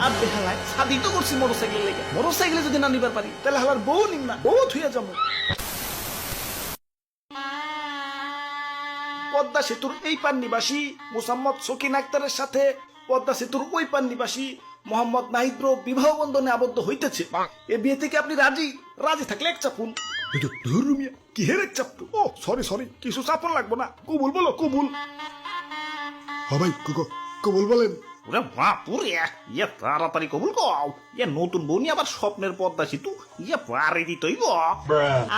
আর বেহালায় শাদি তো করছি মোটরসাইকেল লেগে, মোটরসাইকেলে যদি না নিবার পারি তাহলে হালার বউ নিম না, বউ থুইয়া যাবো। পদ্মা সেতুর এই পার নিবাসী মোসাম্মদ শকিন আক্তারের সাথে পদ্মা সেতুর ওই পার নিবাসী মোহাম্মদ নাহিদ বিবাহ বন্ধনে আবদ্ধ হইতেছে। এ বিয়ে থেকে আপনি রাজি? রাজি থাকলে এক চাপুন। কি হের এক চাপ? ও সরি সরি, কিছু চাপন লাগবো না, কবুল বলো কবুল। হ্যাঁ ভাই কবুল বলেন। ওরে বাপুরে, ইয়ে তাড়াতাড়ি কবুল কও। ইয়ে নতুন বউ নিয়ে আবার স্বপ্নের পদ্মা সেতু, ইয়ে পারে দিতই গো।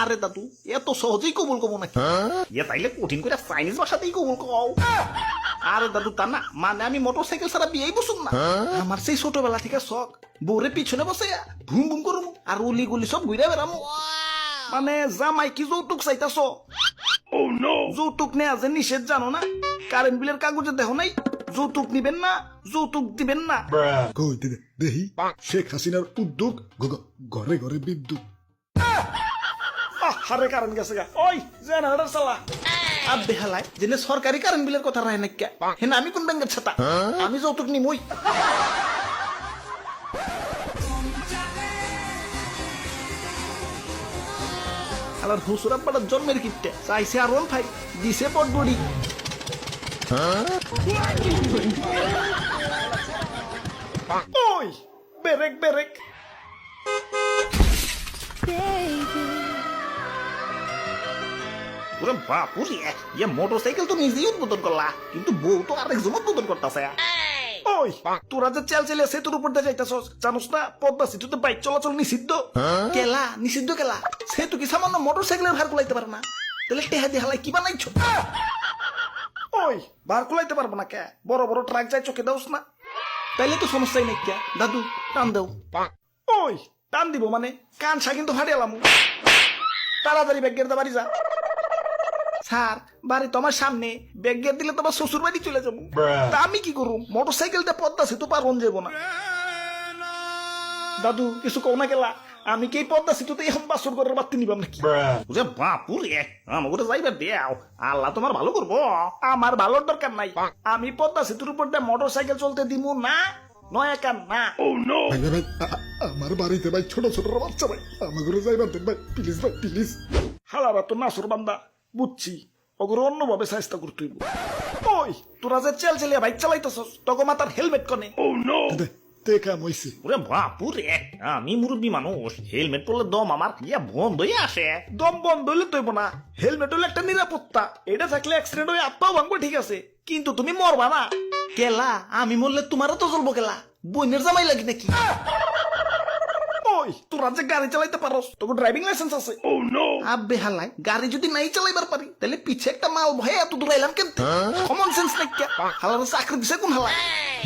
আরে দাদু, এত সহজেই কবুল কবো নাকি? ইয়ে তাইলে কঠিন করে চাইনিজ ভাষাতেই কবুল কও। আরে দাদু তা না, মানে আমি মোটরসাইকেল ছাড়া বিয়েই বসুন না। আমার সেই ছোটবেলা থেকে শখ, বউরে পিছনে বসে ভুম ভুম করুম আর উলি গুলি সব ঘুরে বেড়ামো। মানে জামাই কি যৌতুক চাইতাছ? যৌতুক নেয়া যে নিষেধ জানো না? কারেন্ট বিলের কাগজে দেখো নাই যৌতুক নিবেন না, যৌতুক দিবেন না। কই দেহি শেখ হাসিনার উদ্যোগ, ঘরে ঘরে বিদ্যুৎ। হারে কারেন্ট গেছে গা, ওই জেনারেটর চালা। আর বেহালায় জেনে সরকারি কারেন্ট বিলের কথা রায় নাকি? হেনা আমি কোন ব্যাংকের ছাতা? আমি যৌতুক নিমই। আলার হুসুর আব্বাটার জন্মের কিপটে চাইছে আর 1.5 দিছে পটবড়ি। ওই বেরেক বেরেক। ওরে বাপুরে, ইয়ে মোটরসাইকেল তো নিজেই উদ্বোধন করলা, কিন্তু বউ তো আরেকজন উদ্বোধন করতেছে। ওই তোরা যে চেল চেলে সেতুর উপর দিয়ে যাইতাছস, জানোস না পদ্মা সেতুতে বাইক চলাচল নিষিদ্ধ? কেলা নিষিদ্ধ কেলা? সেতু কি সামান্য মোটরসাইকেলের ভার কুলাইতে পারে না? তাহলে টেহা দিয়ে হালাই কি বানাইছো? ওই ভার কুলাইতে পারবো না কে? বড় বড় ট্রাক যায় চোখে দাওস না? তাইলে তো সমস্যাই নেই কে। দাদু টান দেও। ওই টান দিব মানে কানসা কিন্তু ফাটিয়ালাম। তাড়াতাড়ি ব্যাগের দা বাড়ি যা। স্যার বাড়ি তোমার সামনে, ব্যাগ গিয়ে দিলে তোমার শ্বশুর বাড়ি চলে যাবো। তা আমি কি করুম? মোটরসাইকেলটা পদ্মা সেতু পার হন যাবো না। দাদু কিছু কও না গেলা, আমি কি পদ্মা সেতুতে এখন বাসর করে বাড়তে নিবাম নাকি? বুঝে বাপুরে, আমাকে যাইবার দেও, আল্লাহ তোমার ভালো করবো। আমার ভালোর দরকার নাই, আমি পদ্মা সেতুর উপর দিয়ে মোটরসাইকেল চলতে দিমু না, নয় কান না। ভাই ভাই আমার বাড়িতে ভাই ছোট ছোট বাচ্চা ভাই, আমাকে যাইবার দেন ভাই প্লিজ ভাই প্লিজ। হালারা তো নাসর বান্দা, বুঝছি ওগুলো অন্যভাবে চেষ্টা করতে হইব। ওই তোরা যে চেল চেলিয়া বাইক চালাইতেছস, তখন মাথার হেলমেট কনে? তে কাম হইছে। ওরে বাপুরে, আমি মুরব্বী মানুষ, হেলমেট পরলে দম আমার ইয়া বন্ধ হয়ে আসে। দম বন্ধ হইলে তৈব না, হেলমেট হলে একটা নিরাপত্তা। এটা থাকলে অ্যাক্সিডেন্ট হয়ে আত্মাও ভাঙবো ঠিক আছে, কিন্তু তুমি মরবা না। কেলা আমি মরলে তোমারও তো জ্বলবো কেলা, বইনের জামাই লাগি নাকি? ওই তোরা যে গাড়ি চালাইতে পারস, তোকে ড্রাইভিং লাইসেন্স আছে? আব্বে হালাই, গাড়ি যদি নাই চালাইবার পারি তাহলে পিছে একটা মাল ভয়ে এত দূর আইলাম কেন? কমন সেন্স নাই কে? হালার চাকরি দিছে কোন হালা?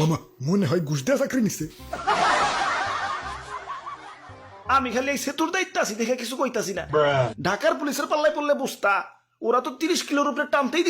মামা মনে হয় ঘুষ দেয়া চাকরি নিছে। আমি খালি এই সেতুর দায়িত্ব আছি দেখে কিছু কইতাছি না। ঢাকার পুলিশের পাল্লায় পড়লে বুঝতা, ওরা তো 30 কিলোর উপরে টানতেই